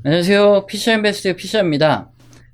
안녕하세요. 피셔인베스트의 피셔입니다.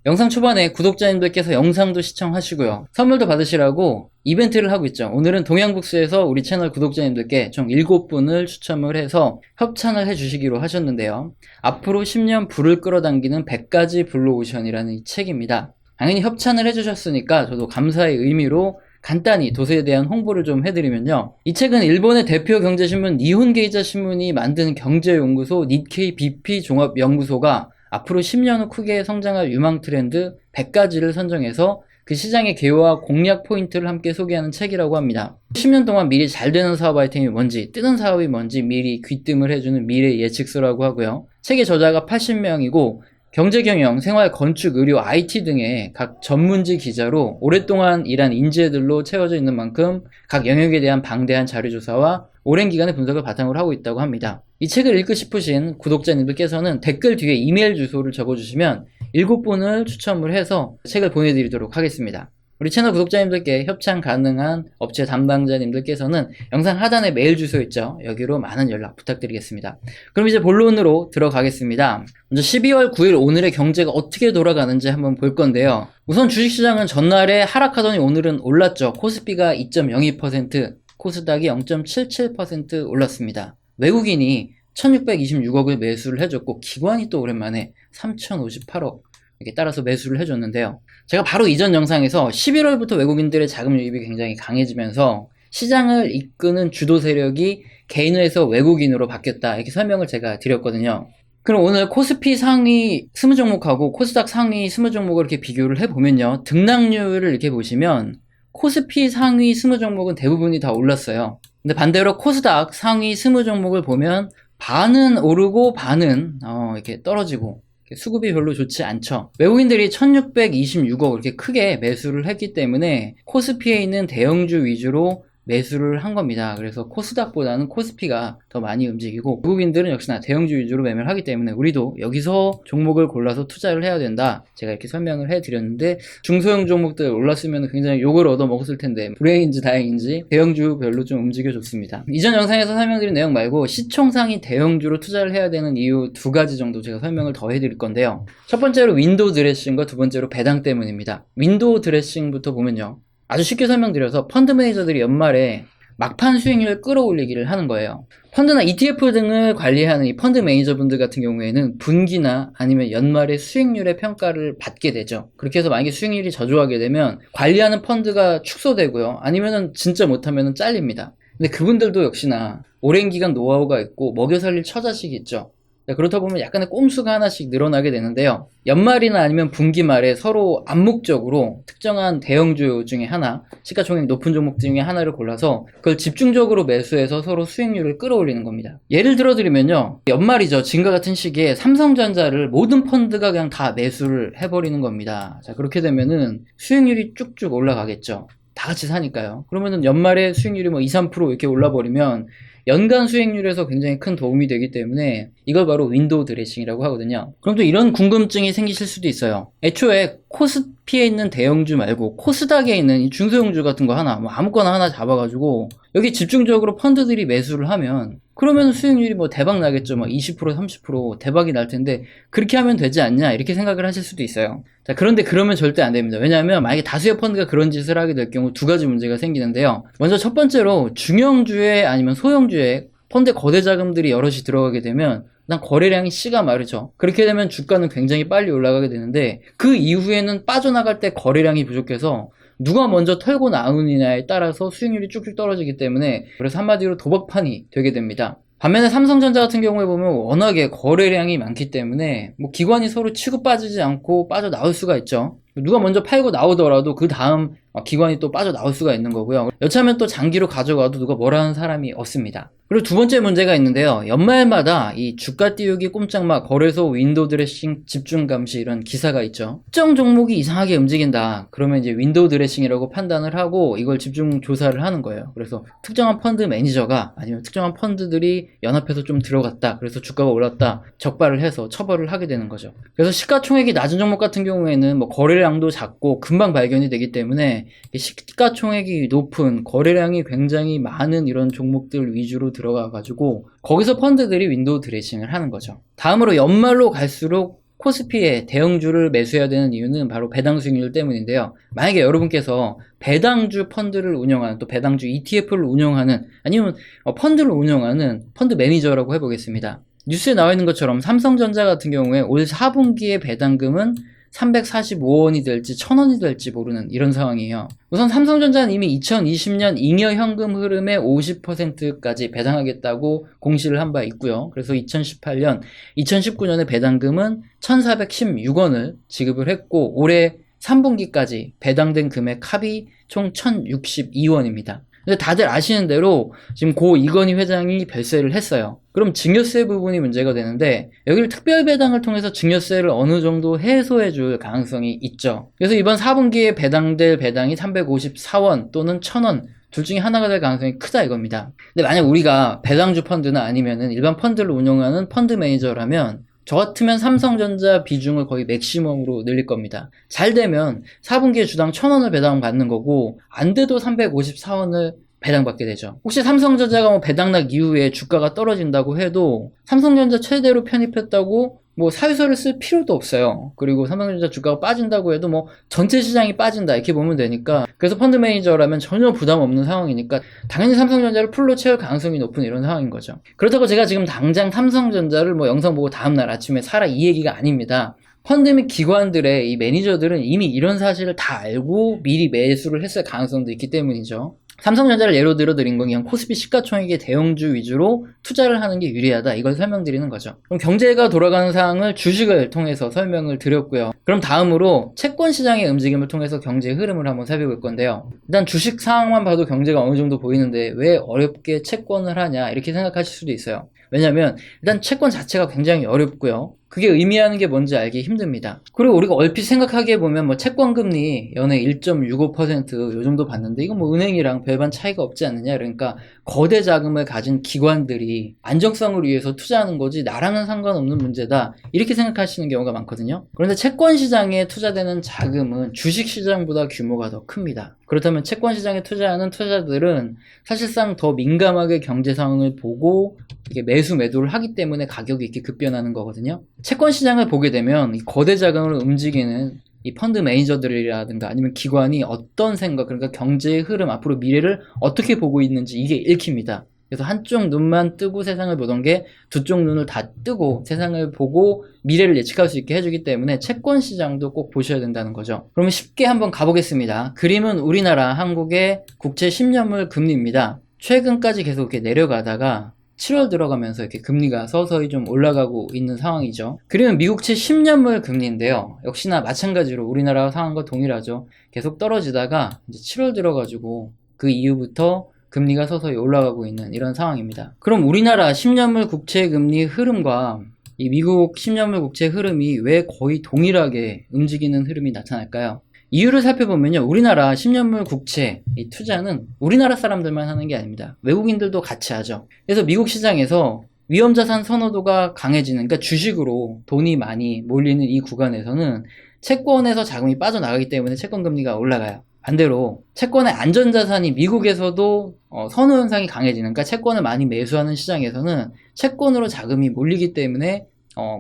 영상 초반에 구독자님들께서 영상도 시청하시고요. 선물도 받으시라고 이벤트를 하고 있죠. 오늘은 동양북스에서 우리 채널 구독자님들께 총 7분을 추첨을 해서 협찬을 해주시기로 하셨는데요. 앞으로 10년 불을 끌어당기는 100가지 블루오션이라는 이 책입니다. 당연히 협찬을 해주셨으니까 저도 감사의 의미로 간단히 도서에 대한 홍보를 좀 해드리면요. 이 책은 일본의 대표 경제신문 니혼게이자 신문이 만든 경제연구소 니케이 BP 종합연구소가 앞으로 10년 후 크게 성장할 유망 트렌드 100가지를 선정해서 그 시장의 개요와 공략 포인트를 함께 소개하는 책이라고 합니다. 10년 동안 미리 잘 되는 사업 아이템이 뭔지, 뜨는 사업이 뭔지 미리 귀뜸을 해주는 미래 예측서라고 하고요. 책의 저자가 80명이고 경제 경영, 생활, 건축, 의료, IT 등의 각 전문지 기자로 오랫동안 일한 인재들로 채워져 있는 만큼 각 영역에 대한 방대한 자료조사와 오랜 기간의 분석을 바탕으로 하고 있다고 합니다. 이 책을 읽고 싶으신 구독자님들께서는 댓글 뒤에 이메일 주소를 적어주시면 7분을 추첨을 해서 책을 보내드리도록 하겠습니다. 우리 채널 구독자님들께 협찬 가능한 업체 담당자님들께서는 영상 하단에 메일 주소 있죠. 여기로 많은 연락 부탁드리겠습니다. 그럼 이제 본론으로 들어가겠습니다. 먼저 12월 9일 오늘의 경제가 어떻게 돌아가는지 한번 볼 건데요. 우선 주식시장은 전날에 하락하더니 오늘은 올랐죠. 코스피가 2.02%, 코스닥이 0.77% 올랐습니다. 외국인이 1626억을 매수를 해줬고 기관이 또 오랜만에 3058억 이렇게 따라서 매수를 해줬는데요. 제가 바로 이전 영상에서 11월부터 외국인들의 자금 유입이 굉장히 강해지면서 시장을 이끄는 주도 세력이 개인에서 외국인으로 바뀌었다 이렇게 설명을 제가 드렸거든요. 그럼 오늘 코스피 상위 20종목하고 코스닥 상위 20종목을 이렇게 비교를 해보면요. 등락률을 이렇게 보시면 코스피 상위 20종목은 대부분이 다 올랐어요. 근데 반대로 코스닥 상위 20종목을 보면 반은 오르고 반은 이렇게 떨어지고 수급이 별로 좋지 않죠. 외국인들이 1626억 이렇게 크게 매수를 했기 때문에 코스피에 있는 대형주 위주로 매수를 한 겁니다. 그래서 코스닥보다는 코스피가 더 많이 움직이고 외국인들은 역시나 대형주 위주로 매매를 하기 때문에 우리도 여기서 종목을 골라서 투자를 해야 된다. 제가 이렇게 설명을 해드렸는데 중소형 종목들 올랐으면 굉장히 욕을 얻어먹었을 텐데 불행인지 다행인지 대형주 별로 좀 움직여줬습니다. 이전 영상에서 설명드린 내용 말고 시총상위 대형주로 투자를 해야 되는 이유 2가지 정도 제가 설명을 더 해드릴 건데요. 첫 번째로 윈도우 드레싱과 두 번째로 배당 때문입니다. 윈도우 드레싱부터 보면요. 아주 쉽게 설명드려서 펀드 매니저들이 연말에 막판 수익률을 끌어올리기를 하는 거예요. 펀드나 ETF 등을 관리하는 이 펀드 매니저분들 같은 경우에는 분기나 아니면 연말에 수익률의 평가를 받게 되죠. 그렇게 해서 만약에 수익률이 저조하게 되면 관리하는 펀드가 축소되고요. 아니면은 진짜 못하면 잘립니다. 근데 그분들도 역시나 오랜 기간 노하우가 있고 먹여 살릴 처자식이 있죠. 그렇다 보면 약간의 꼼수가 하나씩 늘어나게 되는데요. 연말이나 아니면 분기 말에 서로 암묵적으로 특정한 대형주 중에 하나, 시가총액 높은 종목 중에 하나를 골라서 그걸 집중적으로 매수해서 서로 수익률을 끌어올리는 겁니다. 예를 들어드리면요. 연말이죠. 지금과 같은 시기에 삼성전자를 모든 펀드가 그냥 다 매수를 해버리는 겁니다. 자, 그렇게 되면은 수익률이 쭉쭉 올라가겠죠. 다 같이 사니까요. 그러면은 연말에 수익률이 뭐 2, 3% 이렇게 올라버리면 연간 수익률에서 굉장히 큰 도움이 되기 때문에 이걸 바로 윈도우 드레싱이라고 하거든요. 그럼 또 이런 궁금증이 생기실 수도 있어요. 애초에 코스피에 있는 대형주 말고 코스닥에 있는 이 중소형주 같은 거 하나, 뭐 아무거나 하나 잡아가지고 여기 집중적으로 펀드들이 매수를 하면 그러면 수익률이 뭐 대박 나겠죠. 뭐 20%, 30% 대박이 날 텐데 그렇게 하면 되지 않냐 이렇게 생각을 하실 수도 있어요. 자, 그런데 그러면 절대 안 됩니다. 왜냐하면 만약에 다수의 펀드가 그런 짓을 하게 될 경우 2가지 문제가 생기는데요. 먼저 첫 번째로 중형주에 아니면 소형주에 펀드 거대 자금들이 여럿이 들어가게 되면 일단 거래량이 씨가 마르죠. 그렇게 되면 주가는 굉장히 빨리 올라가게 되는데 그 이후에는 빠져나갈 때 거래량이 부족해서 누가 먼저 털고 나오느냐에 따라서 수익률이 쭉쭉 떨어지기 때문에 그래서 한마디로 도박판이 되게 됩니다. 반면에 삼성전자 같은 경우에 보면 워낙에 거래량이 많기 때문에 뭐 기관이 서로 치고 빠지지 않고 빠져나올 수가 있죠. 누가 먼저 팔고 나오더라도 그 다음 기관이 또 빠져나올 수가 있는 거고요. 여차하면 또 장기로 가져가도 누가 뭐라 하는 사람이 없습니다. 그리고 두 번째 문제가 있는데요. 연말마다 이 주가 띄우기 꼼짝마 거래소 윈도우 드레싱 집중 감시 이런 기사가 있죠. 특정 종목이 이상하게 움직인다. 그러면 이제 윈도우 드레싱이라고 판단을 하고 이걸 집중 조사를 하는 거예요. 그래서 특정한 펀드 매니저가 아니면 특정한 펀드들이 연합해서 좀 들어갔다. 그래서 주가가 올랐다. 적발을 해서 처벌을 하게 되는 거죠. 그래서 시가총액이 낮은 종목 같은 경우에는 뭐 거래량도 작고 금방 발견이 되기 때문에 시가총액이 높은 거래량이 굉장히 많은 이런 종목들 위주로 들어가 가지고 거기서 펀드들이 윈도우 드레싱을 하는 거죠. 다음으로 연말로 갈수록 코스피에 대형주를 매수해야 되는 이유는 바로 배당 수익률 때문인데요. 만약에 여러분께서 배당주 펀드를 운영하는, 또 배당주 ETF를 운영하는, 아니면 펀드를 운영하는 펀드 매니저라고 해보겠습니다. 뉴스에 나와 있는 것처럼 삼성전자 같은 경우에 올 4분기의 배당금은 345원이 될지 1000원이 될지 모르는 이런 상황이에요. 우선 삼성전자는 이미 2020년 잉여 현금 흐름의 50%까지 배당하겠다고 공시를 한 바 있고요. 그래서 2018년, 2019년의 배당금은 1416원을 지급을 했고 올해 3분기까지 배당된 금액 합이 총 1062원입니다. 근데 다들 아시는 대로 지금 고 이건희 회장이 별세를 했어요. 그럼 증여세 부분이 문제가 되는데 여기를 특별 배당을 통해서 증여세를 어느 정도 해소해 줄 가능성이 있죠. 그래서 이번 4분기에 배당될 배당이 354원 또는 1000원 둘 중에 하나가 될 가능성이 크다 이겁니다. 근데 만약 우리가 배당주 펀드나 아니면은 일반 펀드를 운영하는 펀드 매니저라면 저 같으면 삼성전자 비중을 거의 맥시멈으로 늘릴 겁니다. 잘 되면 4분기에 주당 1000원을 배당받는 거고 안 돼도 354원을 배당받게 되죠. 혹시 삼성전자가 뭐 배당락 이후에 주가가 떨어진다고 해도 삼성전자 최대로 편입했다고 뭐 사유서를 쓸 필요도 없어요. 그리고 삼성전자 주가가 빠진다고 해도 뭐 전체 시장이 빠진다 이렇게 보면 되니까, 그래서 펀드 매니저라면 전혀 부담 없는 상황이니까 당연히 삼성전자를 풀로 채울 가능성이 높은 이런 상황인 거죠. 그렇다고 제가 지금 당장 삼성전자를 뭐 영상 보고 다음날 아침에 사라 이 얘기가 아닙니다. 펀드 및 기관들의 이 매니저들은 이미 이런 사실을 다 알고 미리 매수를 했을 가능성도 있기 때문이죠. 삼성전자를 예로 들어 드린 건 그냥 코스피 시가총액의 대형주 위주로 투자를 하는 게 유리하다, 이걸 설명드리는 거죠. 그럼 경제가 돌아가는 상황을 주식을 통해서 설명을 드렸고요. 그럼 다음으로 채권 시장의 움직임을 통해서 경제 흐름을 한번 살펴볼 건데요. 일단 주식 상황만 봐도 경제가 어느 정도 보이는데 왜 어렵게 채권을 하냐 이렇게 생각하실 수도 있어요. 왜냐면 일단 채권 자체가 굉장히 어렵고요. 그게 의미하는 게 뭔지 알기 힘듭니다. 그리고 우리가 얼핏 생각하게 보면 뭐 채권 금리 연에 1.65% 요 정도 받는데 이건 뭐 은행이랑 별반 차이가 없지 않느냐. 그러니까 거대 자금을 가진 기관들이 안정성을 위해서 투자하는 거지 나랑은 상관없는 문제다 이렇게 생각하시는 경우가 많거든요. 그런데 채권 시장에 투자되는 자금은 주식 시장보다 규모가 더 큽니다. 그렇다면 채권 시장에 투자하는 투자들은 사실상 더 민감하게 경제 상황을 보고 이게 매수 매도를 하기 때문에 가격이 이렇게 급변하는 거거든요. 채권 시장을 보게 되면 이 거대 자금을 움직이는 이 펀드 매니저들이라든가 아니면 기관이 어떤 생각, 그러니까 경제의 흐름, 앞으로 미래를 어떻게 보고 있는지 이게 읽힙니다. 그래서 한쪽 눈만 뜨고 세상을 보던 게 두 쪽 눈을 다 뜨고 세상을 보고 미래를 예측할 수 있게 해주기 때문에 채권 시장도 꼭 보셔야 된다는 거죠. 그러면 쉽게 한번 가보겠습니다. 그림은 우리나라 한국의 국채 10년물 금리입니다. 최근까지 계속 이렇게 내려가다가 7월 들어가면서 이렇게 금리가 서서히 좀 올라가고 있는 상황이죠. 그리고 미국채 10년물 금리인데요. 역시나 마찬가지로 우리나라 상황과 동일하죠. 계속 떨어지다가 이제 7월 들어가지고 그 이후부터 금리가 서서히 올라가고 있는 이런 상황입니다. 그럼 우리나라 10년물 국채 금리 흐름과 이 미국 10년물 국채 흐름이 왜 거의 동일하게 움직이는 흐름이 나타날까요? 이유를 살펴보면요, 우리나라 10년물 국채 이 투자는 우리나라 사람들만 하는 게 아닙니다. 외국인들도 같이 하죠. 그래서 미국 시장에서 위험자산 선호도가 강해지는, 그러니까 주식으로 돈이 많이 몰리는 이 구간에서는 채권에서 자금이 빠져나가기 때문에 채권 금리가 올라가요. 반대로 채권의 안전자산이 미국에서도 선호 현상이 강해지는, 그러니까 채권을 많이 매수하는 시장에서는 채권으로 자금이 몰리기 때문에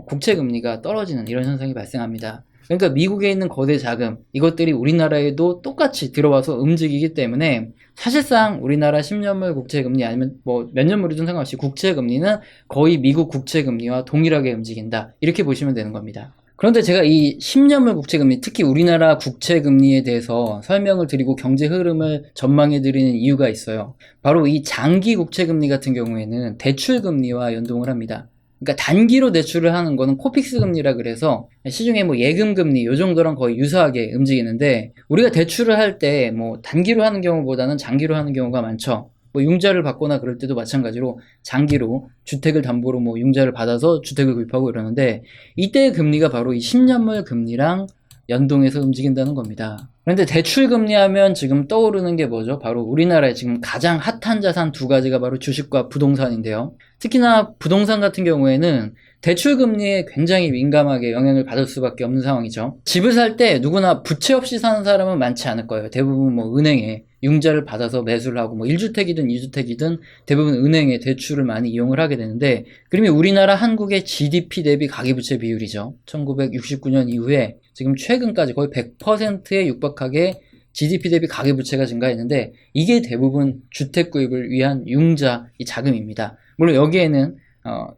국채 금리가 떨어지는 이런 현상이 발생합니다. 그러니까 미국에 있는 거대 자금, 이것들이 우리나라에도 똑같이 들어와서 움직이기 때문에 사실상 우리나라 10년물 국채금리 아니면 뭐 몇 년물이든 상관없이 국채금리는 거의 미국 국채금리와 동일하게 움직인다, 이렇게 보시면 되는 겁니다. 그런데 제가 이 10년물 국채금리, 특히 우리나라 국채금리에 대해서 설명을 드리고 경제 흐름을 전망해 드리는 이유가 있어요. 바로 이 장기 국채금리 같은 경우에는 대출금리와 연동을 합니다. 그러니까 단기로 대출을 하는 거는 코픽스 금리라 그래서 시중에 뭐 예금 금리 요 정도랑 거의 유사하게 움직이는데, 우리가 대출을 할 때 뭐 단기로 하는 경우보다는 장기로 하는 경우가 많죠. 뭐 융자를 받거나 그럴 때도 마찬가지로 장기로 주택을 담보로 뭐 융자를 받아서 주택을 구입하고 이러는데, 이때의 금리가 바로 이 10년물 금리랑 연동해서 움직인다는 겁니다. 그런데 대출금리 하면 지금 떠오르는 게 뭐죠? 바로 우리나라에 지금 가장 핫한 자산 두 가지가 바로 주식과 부동산인데요. 특히나 부동산 같은 경우에는 대출금리에 굉장히 민감하게 영향을 받을 수밖에 없는 상황이죠. 집을 살 때 누구나 부채 없이 사는 사람은 많지 않을 거예요. 대부분 뭐 은행에 융자를 받아서 매수를 하고 뭐 1주택이든 2주택이든 대부분 은행에 대출을 많이 이용을 하게 되는데, 그러면 우리나라 한국의 GDP 대비 가계부채 비율이죠. 1969년 이후에 지금 최근까지 거의 100%에 육박하게 GDP 대비 가계부채가 증가했는데, 이게 대부분 주택 구입을 위한 융자 이 자금입니다. 물론 여기에는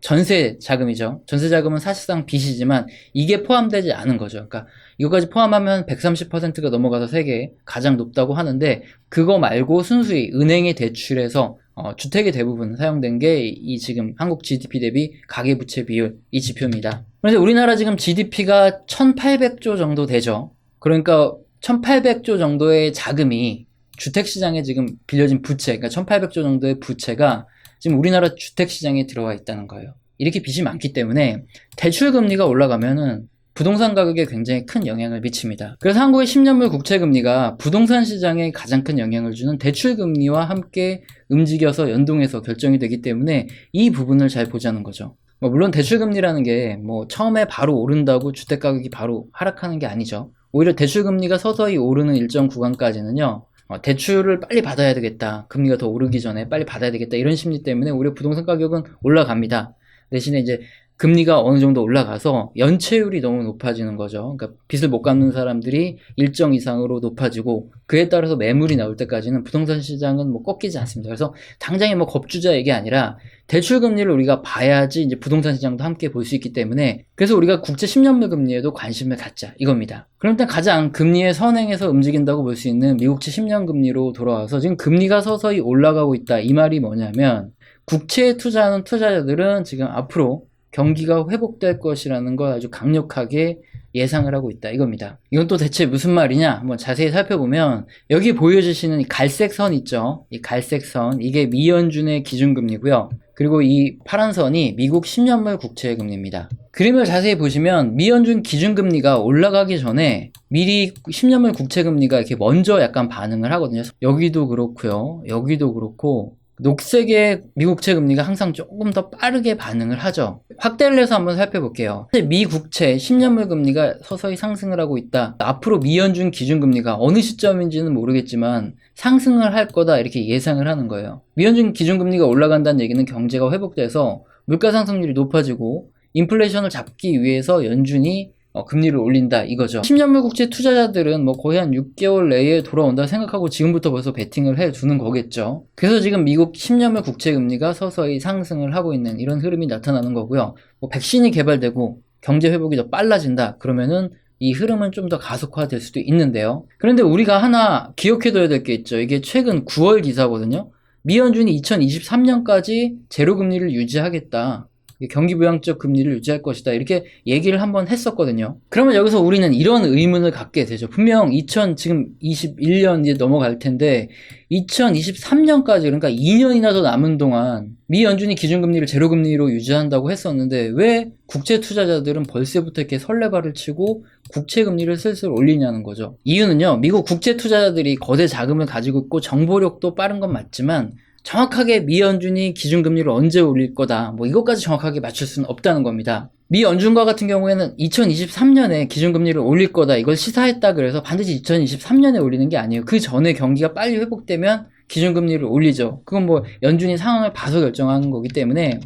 전세 자금이죠. 전세 자금은 사실상 빚이지만 이게 포함되지 않은 거죠. 그러니까 이거까지 포함하면 130%가 넘어가서 세계 가장 높다고 하는데, 그거 말고 순수히 은행의 대출에서 주택의 대부분 사용된 게 이 지금 한국 GDP 대비 가계부채 비율 이 지표입니다. 그런데 우리나라 지금 GDP가 1800조 정도 되죠. 그러니까 1800조 정도의 자금이 주택시장에 지금 빌려진 부채, 그러니까 1800조 정도의 부채가 지금 우리나라 주택시장에 들어와 있다는 거예요. 이렇게 빚이 많기 때문에 대출금리가 올라가면은 부동산 가격에 굉장히 큰 영향을 미칩니다. 그래서 한국의 10년물 국채금리가 부동산 시장에 가장 큰 영향을 주는 대출금리와 함께 움직여서 연동해서 결정이 되기 때문에 이 부분을 잘 보자는 거죠. 물론 대출금리라는 게 처음에 바로 오른다고 주택가격이 바로 하락하는 게 아니죠. 오히려 대출금리가 서서히 오르는 일정 구간까지는요, 대출을 빨리 받아야 되겠다, 금리가 더 오르기 전에 빨리 받아야 되겠다, 이런 심리 때문에 오히려 부동산 가격은 올라갑니다. 대신에 이제 금리가 어느 정도 올라가서 연체율이 너무 높아지는 거죠. 그러니까 빚을 못 갚는 사람들이 일정 이상으로 높아지고, 그에 따라서 매물이 나올 때까지는 부동산 시장은 꺾이지 않습니다. 그래서 당장에 겁주자 얘기 아니라 대출 금리를 우리가 봐야지 이제 부동산 시장도 함께 볼 수 있기 때문에, 그래서 우리가 국제 10년물 금리에도 관심을 갖자 이겁니다. 그럼 일단 가장 금리의 선행에서 움직인다고 볼 수 있는 미국채 10년 금리로 돌아와서, 지금 금리가 서서히 올라가고 있다, 이 말이 뭐냐면 국채에 투자하는 투자자들은 지금 앞으로 경기가 회복될 것이라는 걸 아주 강력하게 예상을 하고 있다, 이겁니다. 이건 또 대체 무슨 말이냐 한번 자세히 살펴보면, 여기 보여주시는 이 갈색 선 있죠. 이 갈색 선, 이게 미연준의 기준금리고요. 그리고 이 파란 선이 미국 10년물 국채 금리입니다. 그림을 자세히 보시면 미연준 기준금리가 올라가기 전에 미리 10년물 국채 금리가 이렇게 먼저 약간 반응을 하거든요. 여기도 그렇고요, 여기도 그렇고, 녹색의 미국채 금리가 항상 조금 더 빠르게 반응을 하죠. 확대를 해서 한번 살펴볼게요. 미국채 10년물 금리가 서서히 상승을 하고 있다. 앞으로 미연준 기준금리가 어느 시점인지는 모르겠지만 상승을 할 거다, 이렇게 예상을 하는 거예요. 미연준 기준금리가 올라간다는 얘기는 경제가 회복돼서 물가 상승률이 높아지고 인플레이션을 잡기 위해서 연준이 금리를 올린다, 이거죠. 10년물 국채 투자자들은 거의 한 6개월 내에 돌아온다 생각하고 지금부터 벌써 베팅을 해두는 거겠죠. 그래서 지금 미국 10년물 국채 금리가 서서히 상승을 하고 있는 이런 흐름이 나타나는 거고요. 백신이 개발되고 경제 회복이 더 빨라진다 그러면은 이 흐름은 좀 더 가속화될 수도 있는데요. 그런데 우리가 하나 기억해둬야 될 게 있죠. 이게 최근 9월 기사거든요. 미연준이 2023년까지 제로금리를 유지하겠다, 경기부양적 금리를 유지할 것이다, 이렇게 얘기를 한번 했었거든요. 그러면 여기서 우리는 이런 의문을 갖게 되죠. 분명 지금 21년 이제 넘어갈 텐데 2023년까지, 그러니까 2년이나 더 남은 동안 미연준이 기준금리를 제로금리로 유지한다고 했었는데 왜 국채 투자자들은 벌써부터 이렇게 설레발을 치고 국채금리를 슬슬 올리냐는 거죠. 이유는요, 미국 국채 투자자들이 거대 자금을 가지고 있고 정보력도 빠른 건 맞지만 정확하게 미연준이 기준금리를 언제 올릴 거다, 이것까지 정확하게 맞출 수는 없다는 겁니다. 미연준과 같은 경우에는 2023년에 기준금리를 올릴 거다, 이걸 시사했다 그래서 반드시 2023년에 올리는 게 아니에요. 그 전에 경기가 빨리 회복되면 기준금리를 올리죠. 그건 연준이 상황을 봐서 결정하는 거기 때문에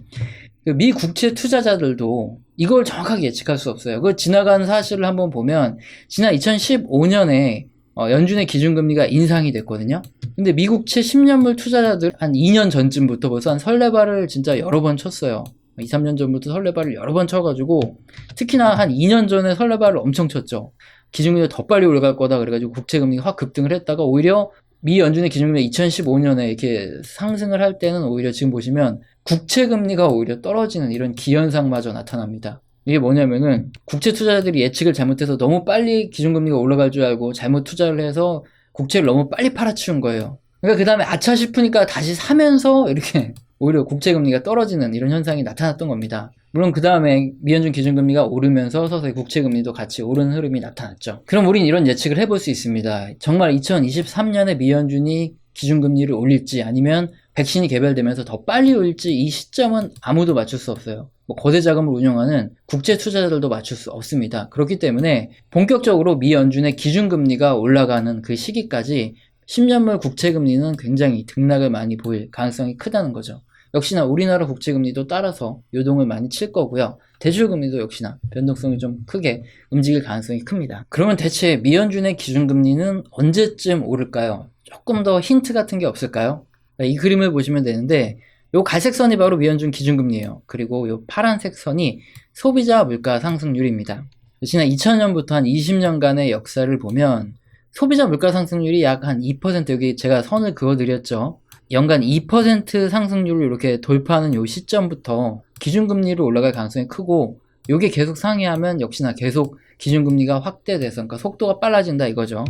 미 국채 투자자들도 이걸 정확하게 예측할 수 없어요. 그 지나간 사실을 한번 보면 지난 2015년에 연준의 기준금리가 인상이 됐거든요. 근데 미국채 10년물 투자자들 한 2년 전쯤부터 벌써 한 설레발을 진짜 여러 번 쳤어요. 2, 3년 전부터 설레발을 여러 번 쳐가지고, 특히나 한 2년 전에 설레발을 엄청 쳤죠. 기준금리가 더 빨리 올라갈 거다 그래가지고 국채금리가 확 급등을 했다가, 오히려 미 연준의 기준금리가 2015년에 이렇게 상승을 할 때는 오히려 지금 보시면 국채금리가 오히려 떨어지는 이런 기현상마저 나타납니다. 이게 뭐냐면은 국채 투자자들이 예측을 잘못해서 너무 빨리 기준금리가 올라갈 줄 알고 잘못 투자를 해서 국채를 너무 빨리 팔아치운 거예요. 그러니까 그 다음에 아차 싶으니까 다시 사면서 이렇게 오히려 국채금리가 떨어지는 이런 현상이 나타났던 겁니다. 물론 그 다음에 미연준 기준금리가 오르면서 서서히 국채금리도 같이 오르는 흐름이 나타났죠. 그럼 우린 이런 예측을 해볼 수 있습니다. 정말 2023년에 미연준이 기준금리를 올릴지 아니면 백신이 개발되면서 더 빨리 올릴지 이 시점은 아무도 맞출 수 없어요. 거대 자금을 운용하는 국제 투자자들도 맞출 수 없습니다. 그렇기 때문에 본격적으로 미연준의 기준금리가 올라가는 그 시기까지 10년물 국채금리는 굉장히 등락을 많이 보일 가능성이 크다는 거죠. 역시나 우리나라 국채금리도 따라서 요동을 많이 칠 거고요. 대출금리도 역시나 변동성이 좀 크게 움직일 가능성이 큽니다. 그러면 대체 미연준의 기준금리는 언제쯤 오를까요? 조금 더 힌트 같은 게 없을까요? 이 그림을 보시면 되는데 요 갈색 선이 바로 미연준 기준금리예요. 그리고 요 파란색 선이 소비자 물가 상승률입니다. 지난 2000년부터 한 20년간의 역사를 보면 소비자 물가 상승률이 약 한 2%, 여기 제가 선을 그어드렸죠. 연간 2% 상승률을 이렇게 돌파하는 요 시점부터 기준금리로 올라갈 가능성이 크고, 요게 계속 상회하면 역시나 계속 기준금리가 확대돼서, 그러니까 속도가 빨라진다 이거죠.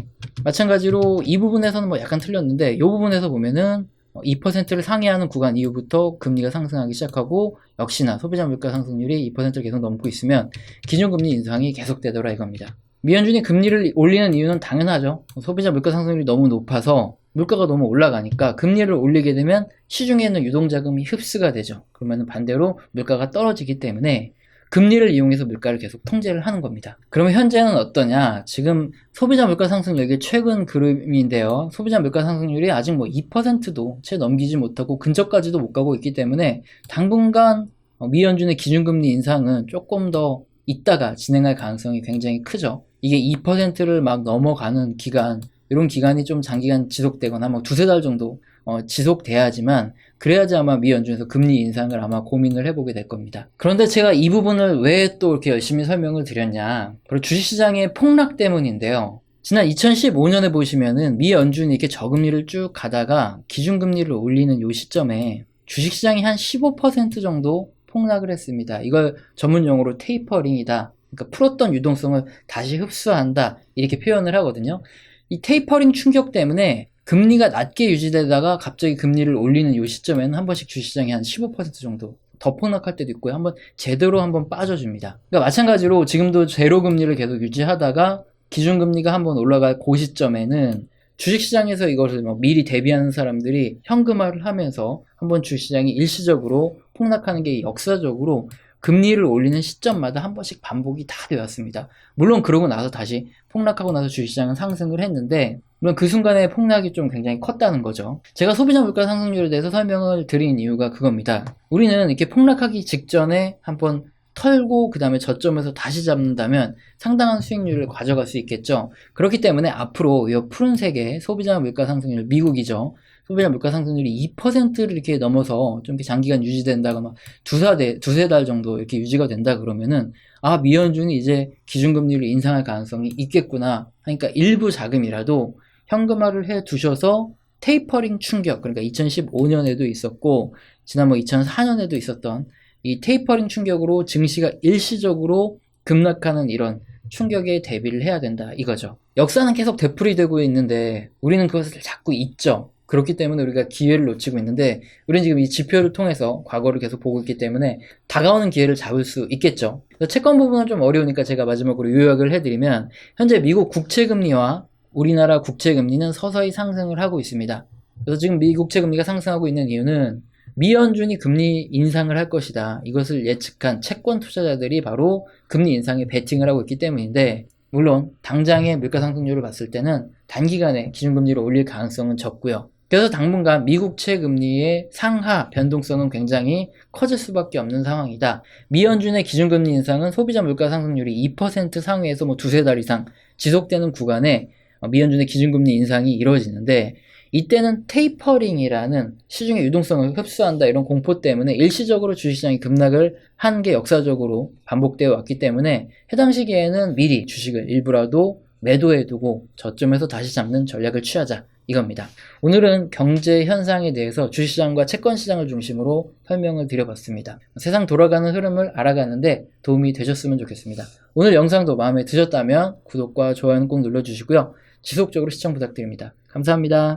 마찬가지로 이 부분에서는 약간 틀렸는데, 이 부분에서 보면은 2%를 상회하는 구간 이후부터 금리가 상승하기 시작하고, 역시나 소비자 물가 상승률이 2%를 계속 넘고 있으면 기준금리 인상이 계속되더라 이겁니다. 미연준이 금리를 올리는 이유는 당연하죠. 소비자 물가 상승률이 너무 높아서 물가가 너무 올라가니까 금리를 올리게 되면 시중에 있는 유동자금이 흡수가 되죠. 그러면 반대로 물가가 떨어지기 때문에 금리를 이용해서 물가를 계속 통제를 하는 겁니다. 그러면 현재는 어떠냐? 지금 소비자 물가 상승률이 최근 그림인데요. 소비자 물가 상승률이 아직 2%도 채 넘기지 못하고 근처까지도 못 가고 있기 때문에 당분간 미연준의 기준금리 인상은 조금 더 있다가 진행할 가능성이 굉장히 크죠. 이게 2%를 막 넘어가는 기간, 이런 기간이 좀 장기간 지속되거나 두세 달 정도 지속돼야지만, 그래야지 아마 미연준에서 금리 인상을 아마 고민을 해보게 될 겁니다. 그런데 제가 이 부분을 왜 또 이렇게 열심히 설명을 드렸냐, 바로 주식시장의 폭락 때문인데요. 지난 2015년에 보시면은 미연준이 이렇게 저금리를 쭉 가다가 기준금리를 올리는 요 시점에 주식시장이 한 15% 정도 폭락을 했습니다. 이걸 전문용어로 테이퍼링이다, 그러니까 풀었던 유동성을 다시 흡수한다, 이렇게 표현을 하거든요. 이 테이퍼링 충격 때문에 금리가 낮게 유지되다가 갑자기 금리를 올리는 이 시점에는 한 번씩 주식시장이 한 15% 정도 더 폭락할 때도 있고요. 한번 제대로 한번 빠져줍니다. 그러니까 마찬가지로 지금도 제로 금리를 계속 유지하다가 기준금리가 한번 올라갈 그 시점에는 주식시장에서 이것을 미리 대비하는 사람들이 현금화를 하면서 한번 주식시장이 일시적으로 폭락하는 게 역사적으로 금리를 올리는 시점마다 한 번씩 반복이 다 되었습니다. 물론 그러고 나서 다시 폭락하고 나서 주식시장은 상승을 했는데, 물론 그 순간에 폭락이 좀 굉장히 컸다는 거죠. 제가 소비자 물가 상승률에 대해서 설명을 드린 이유가 그겁니다. 우리는 이렇게 폭락하기 직전에 한번 털고 그 다음에 저점에서 다시 잡는다면 상당한 수익률을 가져갈 수 있겠죠. 그렇기 때문에 앞으로 이 푸른색의 소비자 물가 상승률, 미국이죠. 소비자 물가 상승률이 2%를 이렇게 넘어서 좀 이렇게 장기간 유지된다거나 두세 달 정도 이렇게 유지가 된다 그러면은, 아, 미연준이 이제 기준금리를 인상할 가능성이 있겠구나 하니까 일부 자금이라도 현금화를 해 두셔서 테이퍼링 충격, 그러니까 2015년에도 있었고 지난 2004년에도 있었던 이 테이퍼링 충격으로 증시가 일시적으로 급락하는 이런 충격에 대비를 해야 된다 이거죠. 역사는 계속 되풀이되고 있는데 우리는 그것을 자꾸 잊죠. 그렇기 때문에 우리가 기회를 놓치고 있는데, 우리는 지금 이 지표를 통해서 과거를 계속 보고 있기 때문에 다가오는 기회를 잡을 수 있겠죠. 채권 부분은 좀 어려우니까 제가 마지막으로 요약을 해드리면, 현재 미국 국채금리와 우리나라 국채금리는 서서히 상승을 하고 있습니다. 그래서 지금 미국 채금리가 상승하고 있는 이유는 미연준이 금리 인상을 할 것이다, 이것을 예측한 채권 투자자들이 바로 금리 인상에 베팅을 하고 있기 때문인데, 물론 당장의 물가 상승률을 봤을 때는 단기간에 기준금리를 올릴 가능성은 적고요. 그래서 당분간 미국채 금리의 상하 변동성은 굉장히 커질 수밖에 없는 상황이다. 미연준의 기준금리 인상은 소비자 물가 상승률이 2% 상회에서 두세 달 이상 지속되는 구간에 미연준의 기준금리 인상이 이루어지는데, 이때는 테이퍼링이라는 시중의 유동성을 흡수한다 이런 공포 때문에 일시적으로 주식시장이 급락을 한 게 역사적으로 반복되어 왔기 때문에 해당 시기에는 미리 주식을 일부라도 매도해두고 저점에서 다시 잡는 전략을 취하자 이겁니다. 오늘은 경제 현상에 대해서 주식시장과 채권시장을 중심으로 설명을 드려봤습니다. 세상 돌아가는 흐름을 알아가는데 도움이 되셨으면 좋겠습니다. 오늘 영상도 마음에 드셨다면 구독과 좋아요는 꼭 눌러주시고요. 지속적으로 시청 부탁드립니다. 감사합니다.